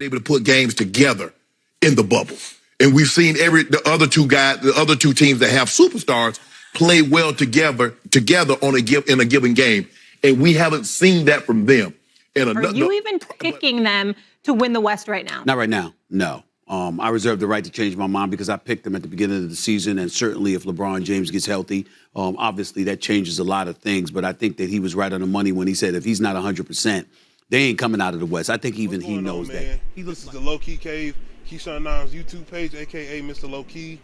able to put games together in the bubble. And we've seen the other two teams that have superstars play well together in a given game. And we haven't seen that from them. Are you even picking them to win the West right now? Not right now, no. I reserve the right to change my mind because I picked them at the beginning of the season, and certainly if LeBron James gets healthy, obviously that changes a lot of things. But I think that he was right on the money when he said if he's not 100%, they ain't coming out of the West. I think even he knows that. This is the Low Key Cave, Keyshawn Nimes YouTube page, a.k.a. Mr. Low Key.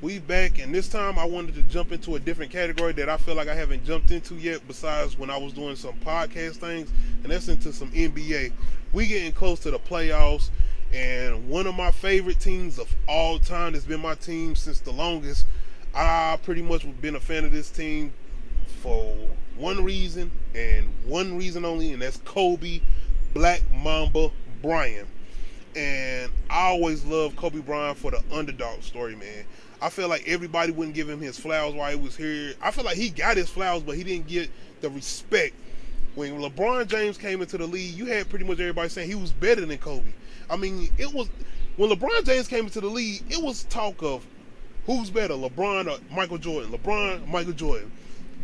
We back, and this time I wanted to jump into a different category that I feel like I haven't jumped into yet besides when I was doing some podcast things, and that's into some NBA. We getting close to the playoffs, and one of my favorite teams of all time has been my team since the longest. I pretty much been a fan of this team for one reason and one reason only, and that's Kobe Black Mamba Bryant. And I always loved Kobe Bryant for the underdog story, man. I feel like everybody wouldn't give him his flowers while he was here. I feel like he got his flowers, but he didn't get the respect. When LeBron James came into the league, you had pretty much everybody saying he was better than Kobe. I mean, it was when LeBron James came into the league, it was talk of who's better, LeBron or Michael Jordan. LeBron, Michael Jordan.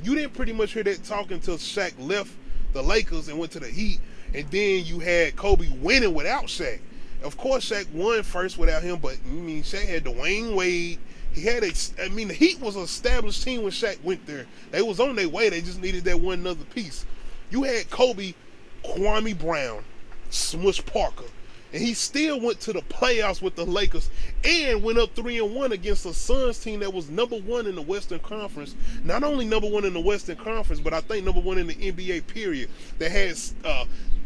You didn't pretty much hear that talk until Shaq left the Lakers and went to the Heat, and then you had Kobe winning without Shaq. Of course, Shaq won first without him, but I mean, Shaq had Dwayne Wade. He had the Heat was an established team when Shaq went there. They was on their way. They just needed that one other piece. You had Kobe, Kwame Brown, Smush Parker, and he still went to the playoffs with the Lakers and went up 3-1 against a Suns team that was number one in the Western Conference. Not only number one in the Western Conference, but I think number one in the NBA period. That had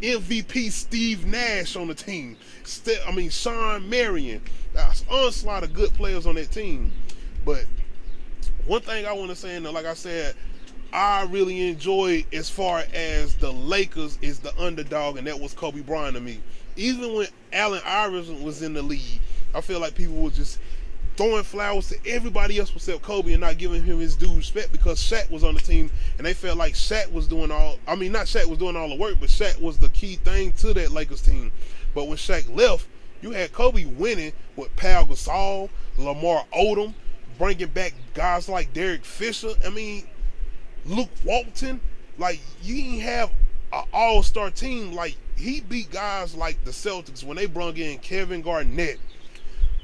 MVP Steve Nash on the team. Sean Marion. That's onslaught of good players on that team. But one thing I want to say, and like I said, I really enjoyed as far as the Lakers is the underdog, and that was Kobe Bryant to me. Even when Allen Iverson was in the league, I feel like people were just throwing flowers to everybody else except Kobe and not giving him his due respect because Shaq was on the team, and they felt like Shaq was doing all, not Shaq was doing all the work, but Shaq was the key thing to that Lakers team. But when Shaq left, you had Kobe winning with Pau Gasol, Lamar Odom, bringing back guys like Derek Fisher. Luke Walton. Like, you didn't have an all-star team. Like, he beat guys like the Celtics when they brung in Kevin Garnett,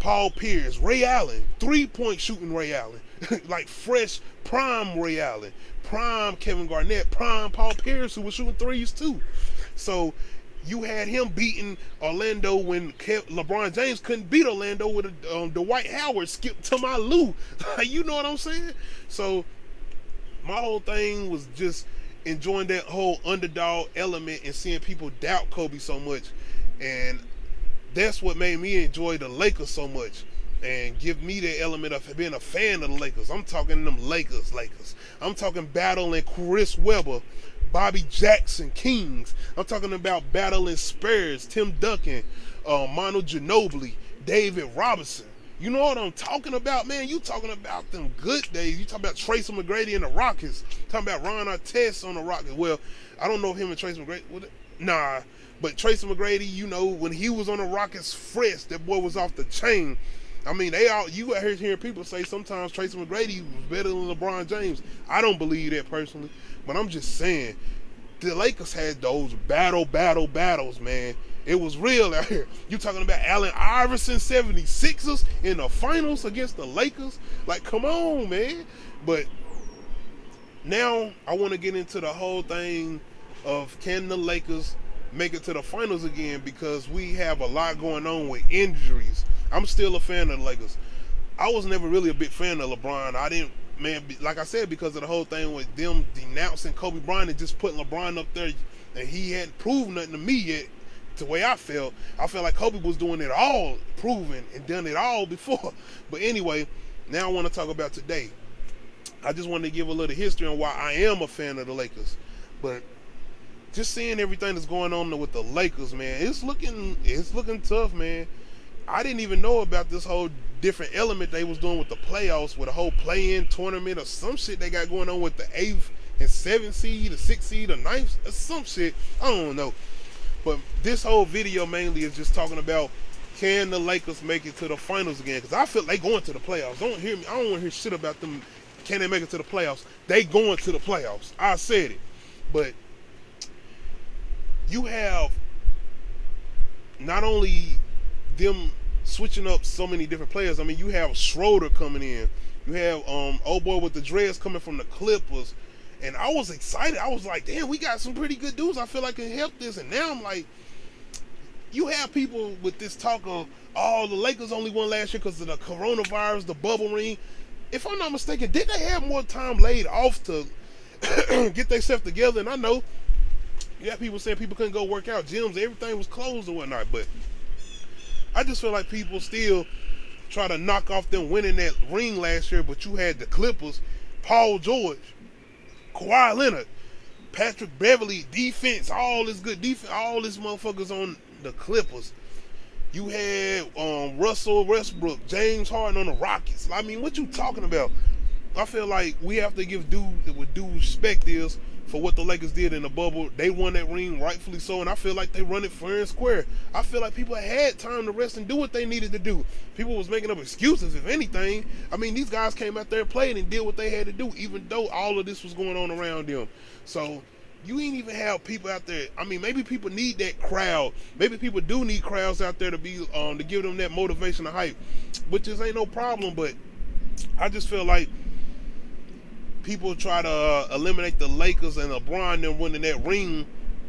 Paul Pierce, Ray Allen, three-point shooting Ray Allen, like fresh prime Ray Allen, prime Kevin Garnett, prime Paul Pierce, who was shooting threes too. So you had him beating Orlando when LeBron James couldn't beat Orlando with Dwight Howard, Skip to my Lou. You know what I'm saying? So my whole thing was just enjoying that whole underdog element and seeing people doubt Kobe so much. And that's what made me enjoy the Lakers so much and give me the element of being a fan of the Lakers. I'm talking them Lakers. I'm talking battling Chris Webber, Bobby Jackson, Kings. I'm talking about battling Spurs, Tim Duncan, Manu Ginobili, David Robinson. You know what I'm talking about, man? You talking about them good days. You talking about Tracy McGrady and the Rockets. Talking about Ron Artest on the Rockets. Well, I don't know if him and Tracy McGrady, nah. But Tracy McGrady, you know, when he was on the Rockets fresh, that boy was off the chain. You out here hearing people say sometimes Tracy McGrady was better than LeBron James. I don't believe that personally, but I'm just saying, the Lakers had those battles, man. It was real out here. You talking about Allen Iverson 76ers in the finals against the Lakers? Like, come on, man. But now I want to get into the whole thing of can the Lakers make it to the finals again, because we have a lot going on with injuries. I'm still a fan of the Lakers. I was never really a big fan of LeBron. Like I said, because of the whole thing with them denouncing Kobe Bryant and just putting LeBron up there, and he hadn't proved nothing to me yet. The way I felt like Kobe was doing it all, proven and done it all before. But anyway, now I want to talk about today. I just wanted to give a little history on why I am a fan of the Lakers. But just seeing everything that's going on with the Lakers, man, it's looking tough, man. I didn't even know about this whole different element they was doing with the playoffs, with a whole play-in tournament or some shit they got going on with the 8th and 7th seed, the 6th seed, the 9th, or some shit. I don't know. But this whole video mainly is just talking about, can the Lakers make it to the finals again? Because I feel they going to the playoffs. Don't hear me. I don't want to hear shit about them. Can they make it to the playoffs? They going to the playoffs. I said it. But you have not only them switching up so many different players. I mean, you have Schroeder coming in. You have old boy with the dreads coming from the Clippers. And I was excited. I was like, damn, we got some pretty good dudes. I feel like can help this. And now I'm like, you have people with this talk of, oh, the Lakers only won last year because of the coronavirus, the bubble ring. If I'm not mistaken, did they have more time laid off to get themselves together? And I know you have people saying people couldn't go work out, gyms, everything was closed or whatnot. But I just feel like people still try to knock off them winning that ring last year. But you had the Clippers, Paul George, Kawhi Leonard, Patrick Beverly, defense, all this good defense, all this motherfuckers on the Clippers. You had Russell Westbrook, James Harden on the Rockets. I mean, what you talking about? I feel like we have to give due respect is for what the Lakers did in the bubble. They won that ring, rightfully so, and I feel like they run it fair and square. I feel like people had time to rest and do what they needed to do. People was making up excuses, if anything. I mean, these guys came out there, played, and did what they had to do, even though all of this was going on around them. So you ain't even have people out there. I mean, maybe people need that crowd. Maybe people do need crowds out there to be to give them that motivation and hype, which is ain't no problem. But I just feel like people try to eliminate the Lakers and LeBron them winning that ring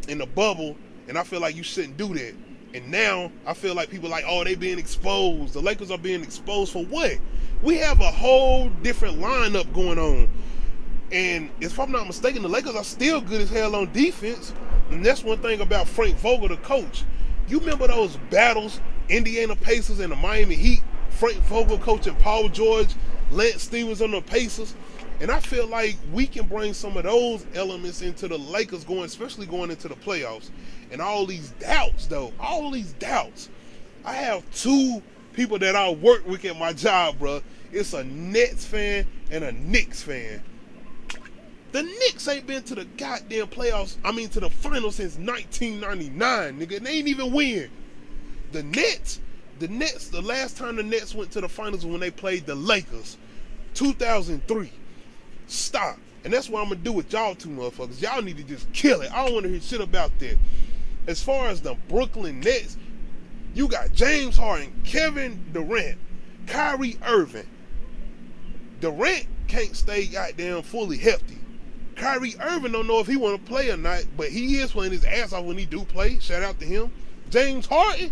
in the bubble, and I feel like you shouldn't do that. And now I feel like people are like, oh, they being exposed. The Lakers are being exposed for what? We have a whole different lineup going on. And if I'm not mistaken, the Lakers are still good as hell on defense. And that's one thing about Frank Vogel, the coach. You remember those battles, Indiana Pacers and the Miami Heat? Frank Vogel coaching Paul George, Lance Stevens on the Pacers. And I feel like we can bring some of those elements into the Lakers especially going into the playoffs. And all these doubts, though, all these doubts. I have two people that I work with at my job, bro. It's a Nets fan and a Knicks fan. The Knicks ain't been to the goddamn playoffs, to the finals since 1999, nigga. And they ain't even win. The Nets, the last time the Nets went to the finals was when they played the Lakers, 2003. Stop. And that's what I'm going to do with y'all two motherfuckers. Y'all need to just kill it. I don't want to hear shit about that. As far as the Brooklyn Nets, you got James Harden, Kevin Durant, Kyrie Irving. Durant can't stay goddamn fully healthy. Kyrie Irving don't know if he want to play or not, but he is playing his ass off when he do play. Shout out to him. James Harden.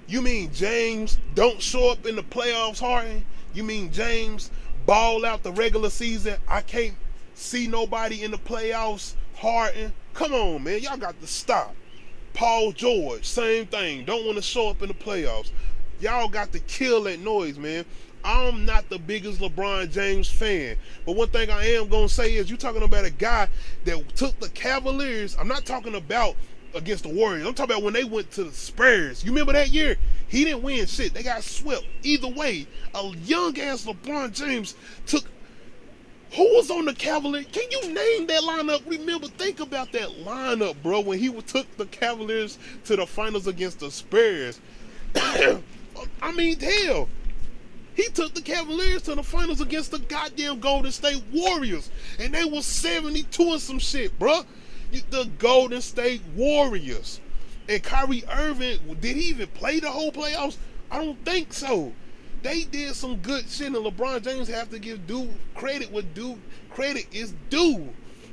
You mean James don't show up in the playoffs, Harden? You mean James ball out the regular season? I can't see nobody in the playoffs, Harden. Come on, man. Y'all got to stop. Paul George, same thing. Don't want to show up in the playoffs. Y'all got to kill that noise, man. I'm not the biggest LeBron James fan. But one thing I am going to say is you talking about a guy that took the Cavaliers. I'm not talking about against the Warriors. I'm talking about when they went to the Spurs. You remember that year? He didn't win shit. They got swept. Either way, a young-ass LeBron James took... Who was on the Cavaliers? Can you name that lineup? Remember, think about that lineup, bro, when he took the Cavaliers to the finals against the Spurs. Hell. He took the Cavaliers to the finals against the goddamn Golden State Warriors. And they was 72 and some shit, bro. The Golden State Warriors. And Kyrie Irving, did he even play the whole playoffs? I don't think so. They did some good shit, and LeBron James have to give due credit what due credit is due.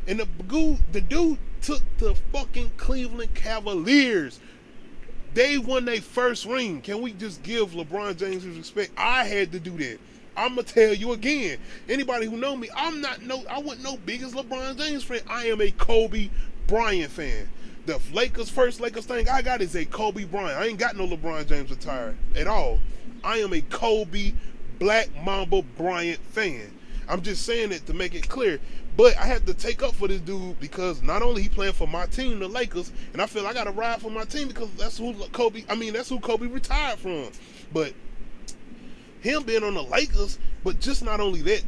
And the dude took the fucking Cleveland Cavaliers. They won their first ring. Can we just give LeBron James his respect? I had to do that. I'm going to tell you again. Anybody who know me, I wasn't no biggest LeBron James fan. I am a Kobe Bryant fan. The first Lakers thing I got is a Kobe Bryant. I ain't got no LeBron James attire at all. I am a Kobe Black Mamba Bryant fan. I'm just saying it to make it clear. But I have to take up for this dude because not only he playing for my team, the Lakers, and I feel I got to ride for my team because that's who Kobe retired from. But him being on the Lakers, but just not only that,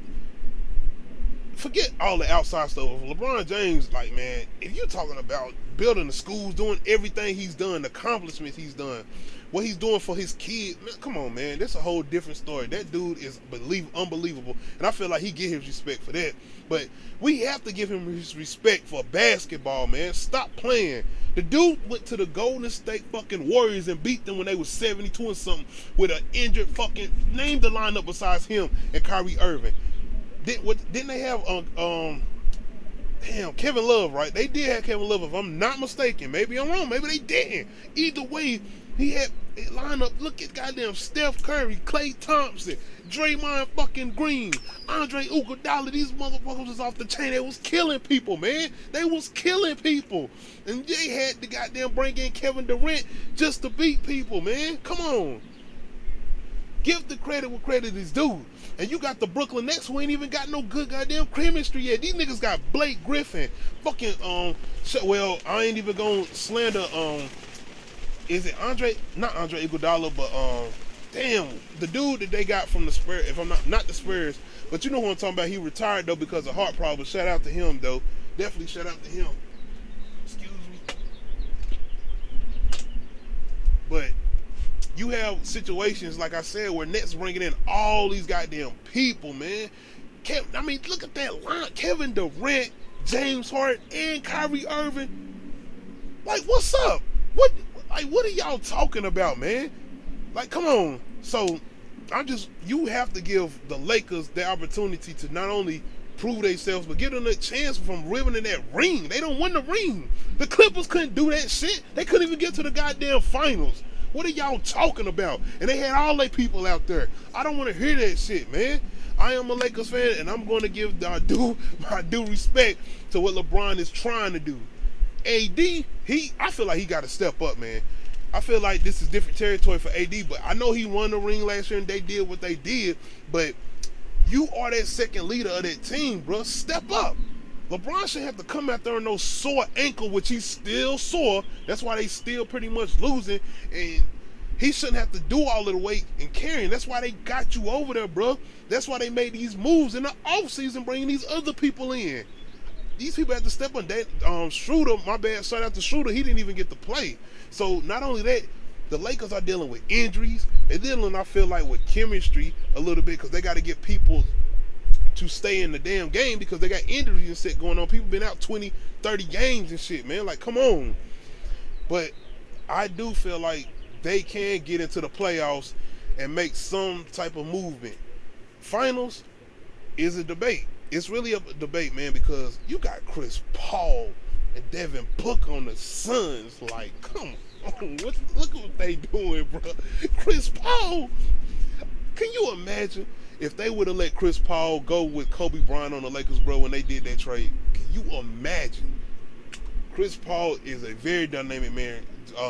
forget all the outside stuff. LeBron James, like, man, if you're talking about building the schools, doing everything he's done, the accomplishments he's done, what he's doing for his kids, man, come on, man, that's a whole different story. That dude is unbelievable, and I feel like he get his respect for that. But we have to give him his respect for basketball, man. Stop playing. The dude went to the Golden State fucking Warriors and beat them when they was 72 and something with an injured fucking, name the lineup besides him and Kyrie Irving. Didn't they have Kevin Love, right? They did have Kevin Love, if I'm not mistaken. Maybe I'm wrong. Maybe they didn't. Either way, he had a lineup. Look at goddamn Steph Curry, Klay Thompson, Draymond fucking Green, Andre Iguodala. These motherfuckers was off the chain. They was killing people, man. They was killing people. And they had to goddamn bring in Kevin Durant just to beat people, man. Come on. Give the credit where credit is due. And you got the Brooklyn Nets who ain't even got no good goddamn chemistry yet. These niggas got Blake Griffin. Fucking, well, I ain't even gonna slander, is it not Andre Iguodala, but, damn, the dude that they got from the Spurs, if I'm not the Spurs, but you know who I'm talking about. He retired, though, because of heart problems. Shout out to him, though. Definitely shout out to him. Excuse me. But you have situations, like I said, where Nets bringing in all these goddamn people, man. I mean, look at that line. Kevin Durant, James Harden, and Kyrie Irving. Like, what's up? What are y'all talking about, man? Like, come on. So, you have to give the Lakers the opportunity to not only prove themselves, but give them a chance from winning that ring. They don't win the ring. The Clippers couldn't do that shit. They couldn't even get to the goddamn finals. What are y'all talking about? And they had all their people out there. I don't want to hear that shit, man. I am a Lakers fan, and I'm going to give my due respect to what LeBron is trying to do. AD, I feel like he got to step up, man. I feel like this is different territory for AD, but I know he won the ring last year and they did what they did, but you are that second leader of that team, bro. Step up. LeBron should have to come out there on no sore ankle, which he's still sore. That's why they still pretty much losing. And he shouldn't have to do all of the weight and carrying. That's why they got you over there, bro. That's why they made these moves in the offseason, bringing these other people in. These people had to step on that. Schroeder, my bad, shout out to Schroeder. He didn't even get to play. So not only that, the Lakers are dealing with injuries. They're dealing, I feel like, with chemistry a little bit because they got to get people to stay in the damn game because they got injuries and shit going on. People been out 20, 30 games and shit, man. Like, come on. But I do feel like they can get into the playoffs and make some type of movement. Finals is a debate. It's really a debate, man, because you got Chris Paul and Devin Booker on the Suns. Like, come on. Look at what they doing, bro. Chris Paul. Can you imagine if they would have let Chris Paul go with Kobe Bryant on the Lakers, bro, when they did that trade? Can you imagine? Chris Paul is a very dynamic man,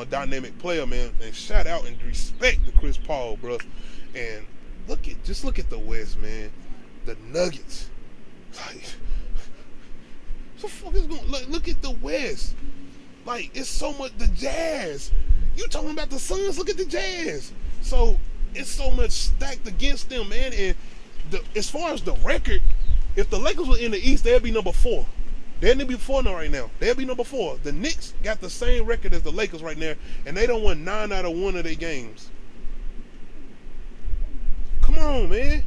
dynamic player, man. And shout out and respect to Chris Paul, bro. And just look at the West, man. The Nuggets. Like, what the fuck is going? Look at the West. Like, it's so much. The Jazz. You talking about the Suns? Look at the Jazz. So it's so much stacked against them, man. And as far as the record, if the Lakers were in the East, they'd be number 4. They'd be 4 now right now. They'd be number 4. The Knicks got the same record as the Lakers right now, and they don't win 9 out of 1 of their games. Come on, man.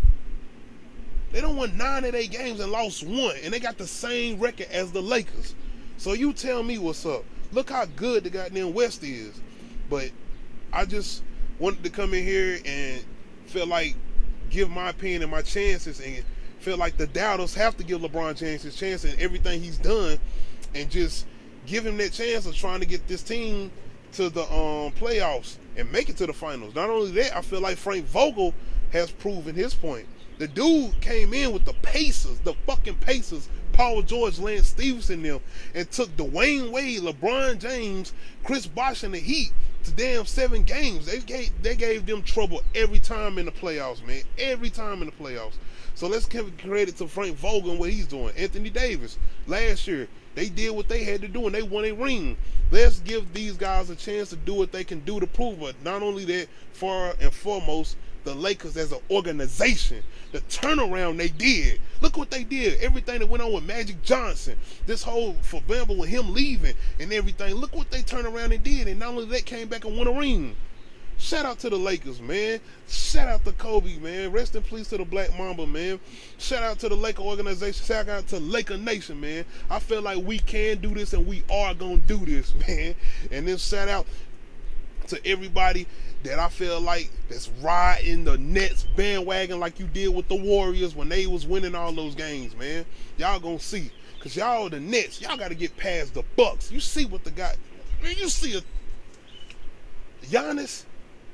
They don't win 9 of their games and lost 1, and they got the same record as the Lakers. So you tell me what's up. Look how good the goddamn West is. But I just wanted to come in here and feel like give my opinion and my chances, and feel like the doubters have to give LeBron James his chance and everything he's done, and just give him that chance of trying to get this team to the playoffs and make it to the finals. Not only that, I feel like Frank Vogel has proven his point. The dude came in with the Pacers, the fucking Pacers, Paul George, Lance Stevenson, them, and took Dwayne Wade, LeBron James, Chris Bosh, and the Heat to damn 7 games. They gave them trouble every time in the playoffs, man. Every time in the playoffs. So let's give credit to Frank Vogel and what he's doing. Anthony Davis, last year, they did what they had to do and they won a ring. Let's give these guys a chance to do what they can do to prove it. Not only that, far and foremost, the Lakers as an organization. The turnaround they did. Look what they did. Everything that went on with Magic Johnson. This whole forever with him leaving and everything. Look what they turned around and did. And not only that, came back and won a ring. Shout out to the Lakers, man. Shout out to Kobe, man. Rest in peace to the Black Mamba, man. Shout out to the Laker organization. Shout out to Laker Nation, man. I feel like we can do this and we are going to do this, man. And then shout out to everybody that I feel like that's riding the Nets bandwagon like you did with the Warriors when they was winning all those games, man. Y'all gonna see. Because y'all the Nets, y'all got to get past the Bucks. You see what the guy, man, you see a Giannis.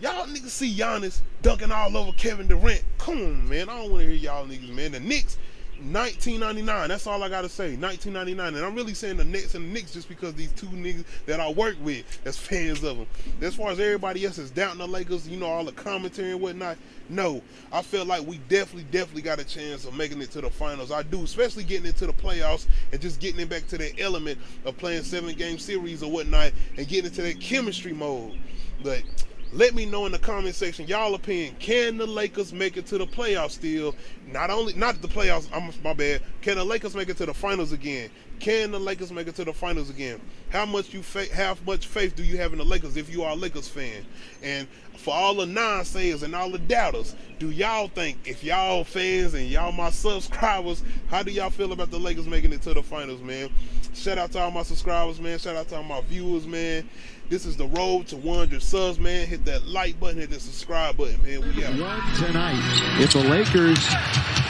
Y'all niggas see Giannis dunking all over Kevin Durant. Come on, man. I don't want to hear y'all niggas, man. The Knicks, 1999. That's all I got to say. 1999. And I'm really saying the Nets and the Knicks just because these two niggas that I work with that's fans of them. As far as everybody else is doubting the Lakers, you know, all the commentary and whatnot, no. I feel like we definitely got a chance of making it to the finals. I do, especially getting into the playoffs and just getting it back to that element of playing 7-game series or whatnot and getting into that chemistry mode. But let me know in the comment section y'all opinion. Can the Lakers make it to the playoffs still? Not the playoffs, my bad. Can the Lakers make it to the finals again? Can the Lakers make it to the finals again? How much faith do you have in the Lakers if you are a Lakers fan? And for all the naysayers and all the doubters, do y'all think, if y'all fans and y'all my subscribers, how do y'all feel about the Lakers making it to the finals, man? Shout out to all my subscribers, man. Shout out to all my viewers, man. This is the road to 100 subs, man. Hit that like button, hit that subscribe button, man. We got one tonight. If the Lakers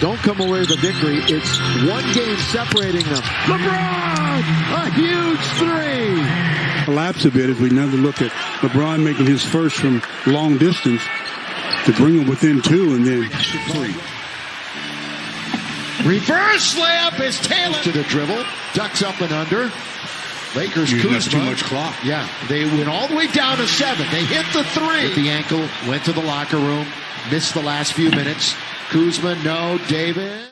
don't come away with a victory, it's one game separating them. LeBron, a huge three. Collapse a bit as we now look at LeBron making his first from long distance to bring him within 2 and then 3. Reverse layup is Taylor to the dribble, ducks up and under. Lakers, Kuzma. That's too much clock. Yeah, they went all the way down to 7. They hit the 3. Hit the ankle, went to the locker room, missed the last few minutes. Kuzma, no. Davis.